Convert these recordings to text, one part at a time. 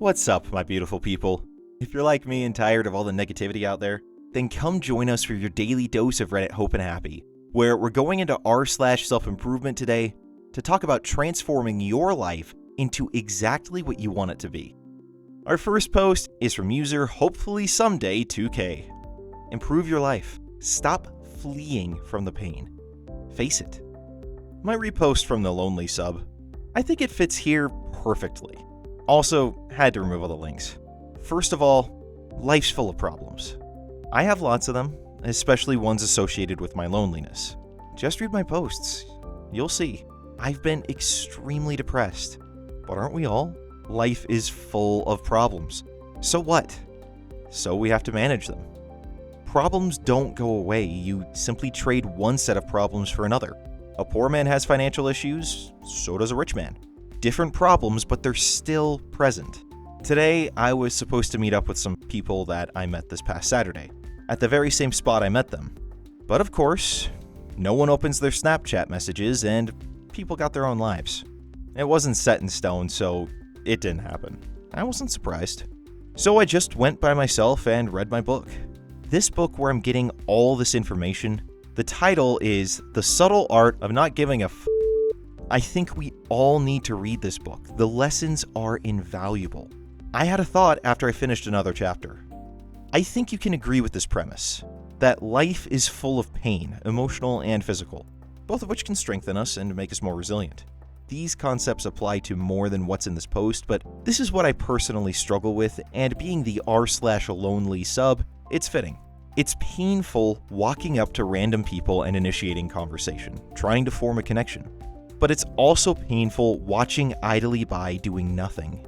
What's up, my beautiful people? If you're like me and tired of all the negativity out there, then come join us for your daily dose of Reddit Hope and Happy, where we're going into r/self-improvement today to talk about transforming your life into exactly what you want it to be. Our first post is from user Hopefully Someday 2K. Improve your life. Stop fleeing from the pain. Face it. My repost from the Lonely sub. I think it fits here perfectly. Also, had to remove all the links. First of all, life's full of problems. I have lots of them, especially ones associated with my loneliness. Just read my posts. You'll see. I've been extremely depressed. But aren't we all? Life is full of problems. So what? So we have to manage them. Problems don't go away. You simply trade one set of problems for another. A poor man has financial issues, so does a rich man. Different problems, but they're still present. Today, I was supposed to meet up with some people that I met this past Saturday, at the very same spot I met them. But of course, no one opens their Snapchat messages and people got their own lives. It wasn't set in stone, so it didn't happen. I wasn't surprised. So I just went by myself and read my book. This book where I'm getting all this information, the title is The Subtle Art of Not Giving a F***. I think we all need to read this book. The lessons are invaluable. I had a thought after I finished another chapter. I think you can agree with this premise, that life is full of pain, emotional and physical, both of which can strengthen us and make us more resilient. These concepts apply to more than what's in this post, but this is what I personally struggle with, and being the r/lonely sub, it's fitting. It's painful walking up to random people and initiating conversation, trying to form a connection. But it's also painful watching idly by doing nothing.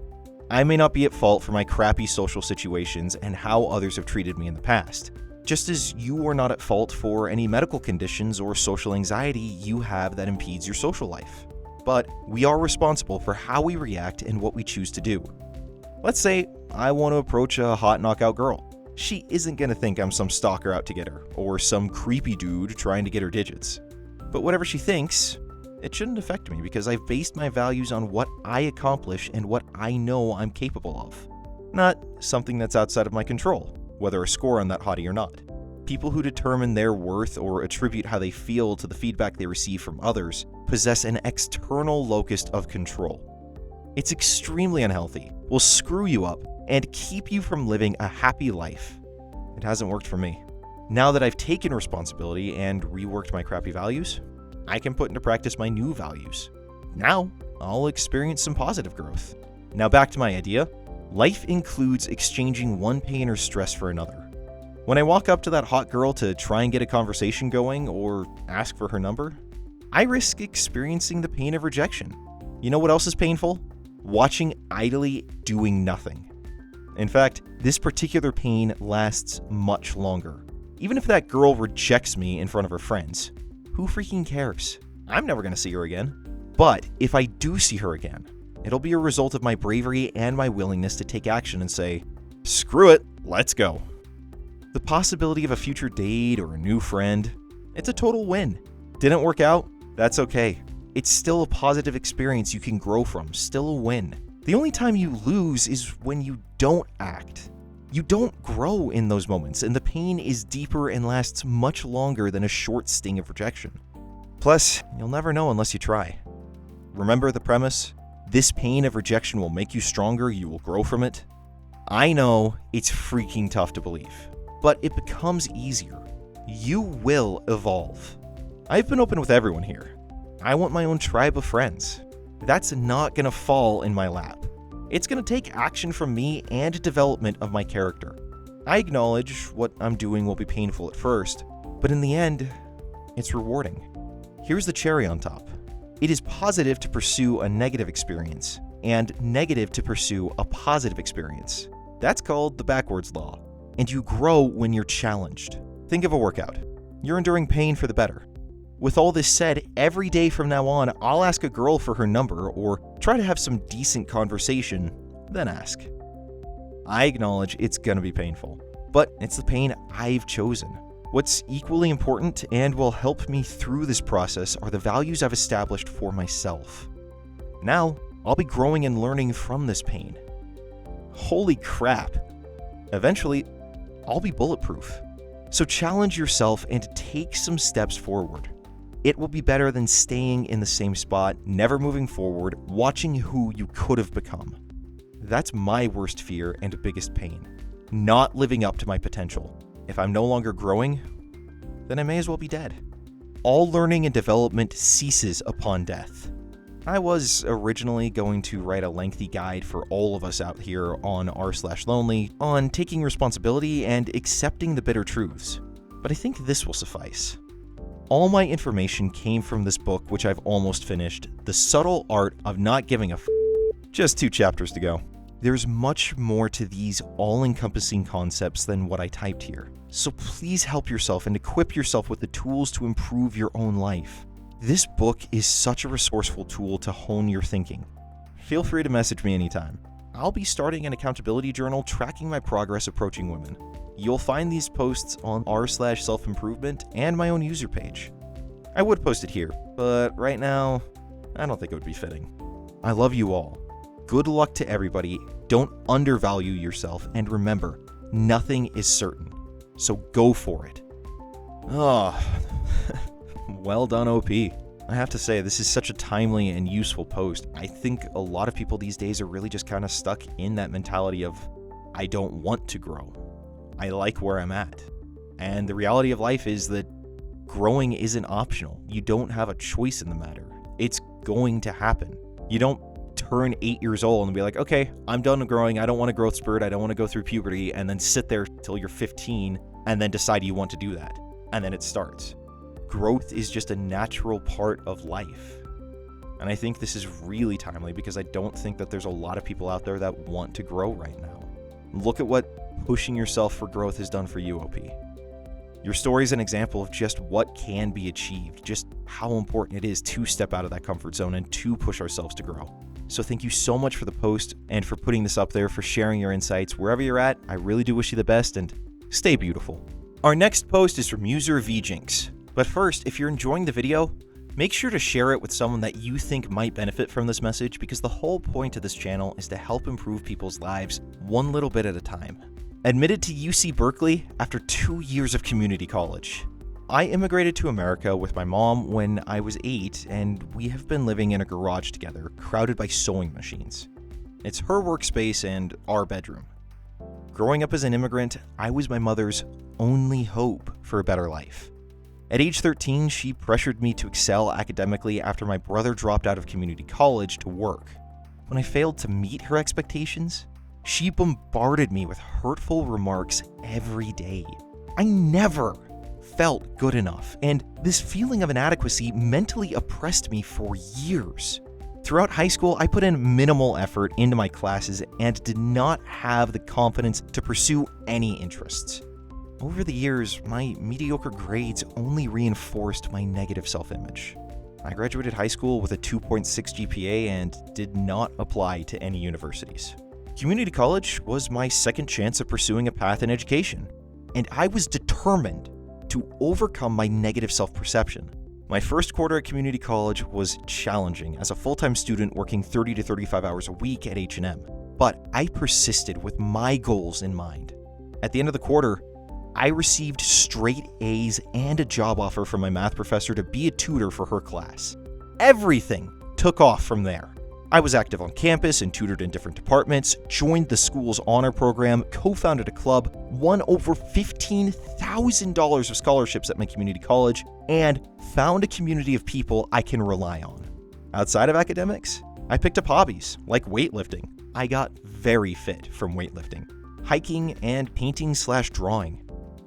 I may not be at fault for my crappy social situations and how others have treated me in the past, just as you are not at fault for any medical conditions or social anxiety you have that impedes your social life. But we are responsible for how we react and what we choose to do. Let's say I want to approach a hot knockout girl. She isn't going to think I'm some stalker out to get her, or some creepy dude trying to get her digits. But whatever she thinks, it shouldn't affect me because I've based my values on what I accomplish and what I know I'm capable of. Not something that's outside of my control, whether I score on that hottie or not. People who determine their worth or attribute how they feel to the feedback they receive from others possess an external locus of control. It's extremely unhealthy, will screw you up, and keep you from living a happy life. It hasn't worked for me. Now that I've taken responsibility and reworked my crappy values, I can put into practice my new values. Now, I'll experience some positive growth. Now back to my idea. Life includes exchanging one pain or stress for another. When I walk up to that hot girl to try and get a conversation going or ask for her number, I risk experiencing the pain of rejection. You know what else is painful? Watching idly doing nothing. In fact, this particular pain lasts much longer. Even if that girl rejects me in front of her friends, who freaking cares? I'm never going to see her again. But if I do see her again, it'll be a result of my bravery and my willingness to take action and say, screw it, let's go. The possibility of a future date or a new friend, it's a total win. Didn't work out? That's okay. It's still a positive experience you can grow from, still a win. The only time you lose is when you don't act. You don't grow in those moments, and the pain is deeper and lasts much longer than a short sting of rejection. Plus, you'll never know unless you try. Remember the premise? This pain of rejection will make you stronger, you will grow from it. I know it's freaking tough to believe, but it becomes easier. You will evolve. I've been open with everyone here. I want my own tribe of friends. That's not gonna fall in my lap. It's going to take action from me and development of my character. I acknowledge what I'm doing will be painful at first, but in the end, it's rewarding. Here's the cherry on top. It is positive to pursue a negative experience, and negative to pursue a positive experience. That's called the backwards law, and you grow when you're challenged. Think of a workout. You're enduring pain for the better. With all this said, every day from now on, I'll ask a girl for her number or try to have some decent conversation, then ask. I acknowledge it's gonna be painful, but it's the pain I've chosen. What's equally important and will help me through this process are the values I've established for myself. Now, I'll be growing and learning from this pain. holy crap, eventually I'll be bulletproof. So challenge yourself and take some steps forward. It will be better than staying in the same spot, never moving forward, watching who you could have become. That's my worst fear and biggest pain. Not living up to my potential. If I'm no longer growing, then I may as well be dead. All learning and development ceases upon death. I was originally going to write a lengthy guide for all of us out here on r/lonely on taking responsibility and accepting the bitter truths, but I think this will suffice. All my information came from this book, which I've almost finished, The Subtle Art of Not Giving a F***. Just 2 chapters to go. There's much more to these all-encompassing concepts than what I typed here, so please help yourself and equip yourself with the tools to improve your own life. This book is such a resourceful tool to hone your thinking. Feel free to message me anytime. I'll be starting an accountability journal tracking my progress approaching women. You'll find these posts on r/self-improvement and my own user page. I would post it here, but right now, I don't think it would be fitting. I love you all. Good luck to everybody. Don't undervalue yourself, and remember, nothing is certain. So go for it. Well done, OP. I have to say, this is such a timely and useful post. I think a lot of people these days are really just kind of stuck in that mentality of, I don't want to grow. I like where I'm at. And the reality of life is that growing isn't optional. You don't have a choice in the matter. It's going to happen. You don't turn 8 years old and be like, okay, I'm done growing. I don't want a growth spurt. I don't want to go through puberty, and then sit there till you're 15 and then decide you want to do that. And then it starts. Growth is just a natural part of life. And I think this is really timely because I don't think that there's a lot of people out there that want to grow right now. Look at what pushing yourself for growth has done for you, OP. Your story is an example of just what can be achieved, just how important it is to step out of that comfort zone and to push ourselves to grow. So thank you so much for the post and for putting this up there, for sharing your insights. Wherever you're at, I really do wish you the best, and stay beautiful. Our next post is from user VJinx. But first, if you're enjoying the video, make sure to share it with someone that you think might benefit from this message, because the whole point of this channel is to help improve people's lives one little bit at a time. Admitted to UC Berkeley after 2 years of community college. I immigrated to America with my mom when I was 8, and we have been living in a garage together, crowded by sewing machines. It's her workspace and our bedroom. Growing up as an immigrant, I was my mother's only hope for a better life. At age 13, she pressured me to excel academically after my brother dropped out of community college to work. When I failed to meet her expectations, she bombarded me with hurtful remarks every day. I never felt good enough, and this feeling of inadequacy mentally oppressed me for years. Throughout high school, I put in minimal effort into my classes and did not have the confidence to pursue any interests. Over the years, my mediocre grades only reinforced my negative self-image. I graduated high school with a 2.6 GPA and did not apply to any universities. Community college was my second chance of pursuing a path in education, and I was determined to overcome my negative self-perception. My first quarter at community college was challenging as a full-time student working 30 to 35 hours a week at H&M, but I persisted with my goals in mind. At the end of the quarter, I received straight A's and a job offer from my math professor to be a tutor for her class. Everything took off from there. I was active on campus and tutored in different departments, joined the school's honor program, co-founded a club, won over $15,000 of scholarships at my community college, and found a community of people I can rely on. Outside of academics, I picked up hobbies like weightlifting. I got very fit from weightlifting, hiking, and painting/drawing.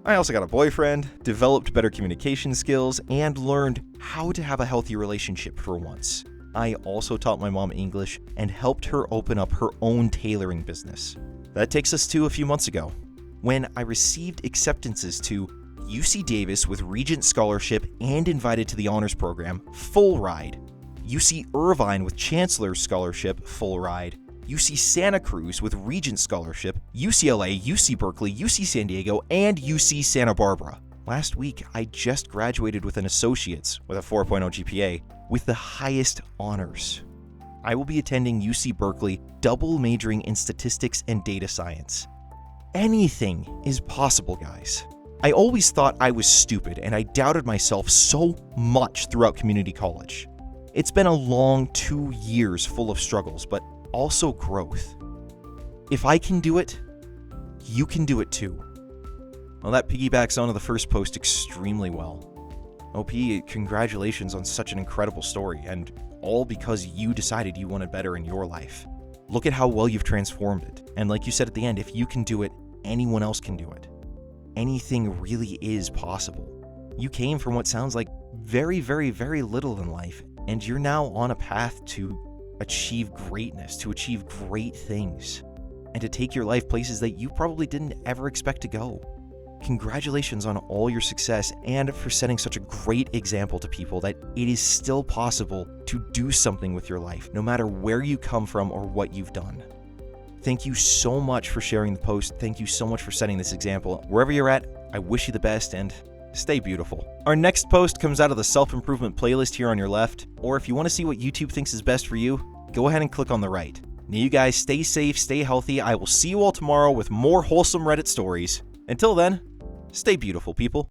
I also got a boyfriend, developed better communication skills, and learned how to have a healthy relationship for once. I also taught my mom English and helped her open up her own tailoring business. That takes us to a few months ago, when I received acceptances to UC Davis with Regent Scholarship and invited to the honors program, full ride, UC Irvine with Chancellor's Scholarship, full ride, UC Santa Cruz with Regent Scholarship, UCLA, UC Berkeley, UC San Diego, and UC Santa Barbara. Last week, I just graduated with an associate's with a 4.0 GPA with the highest honors. I will be attending UC Berkeley, double majoring in statistics and data science. Anything is possible, guys. I always thought I was stupid, and I doubted myself so much throughout community college. It's been a long 2 years full of struggles, but also growth. If I can do it, you can do it too. Well, that piggybacks onto the first post extremely well. OP, congratulations on such an incredible story, and all because you decided you wanted better in your life. Look at how well you've transformed it, and like you said at the end, if you can do it, anyone else can do it. Anything really is possible. You came from what sounds like very, very, very little in life, and you're now on a path to achieve greatness, to achieve great things, and to take your life places that you probably didn't ever expect to go. Congratulations on all your success and for setting such a great example to people that it is still possible to do something with your life, no matter where you come from or what you've done. Thank you so much for sharing the post. Thank you so much for setting this example. Wherever you're at, I wish you the best and stay beautiful. Our next post comes out of the self-improvement playlist here on your left, or if you want to see what YouTube thinks is best for you, go ahead and click on the right. Now you guys stay safe, stay healthy. I will see you all tomorrow with more wholesome Reddit stories. Until then, stay beautiful, people.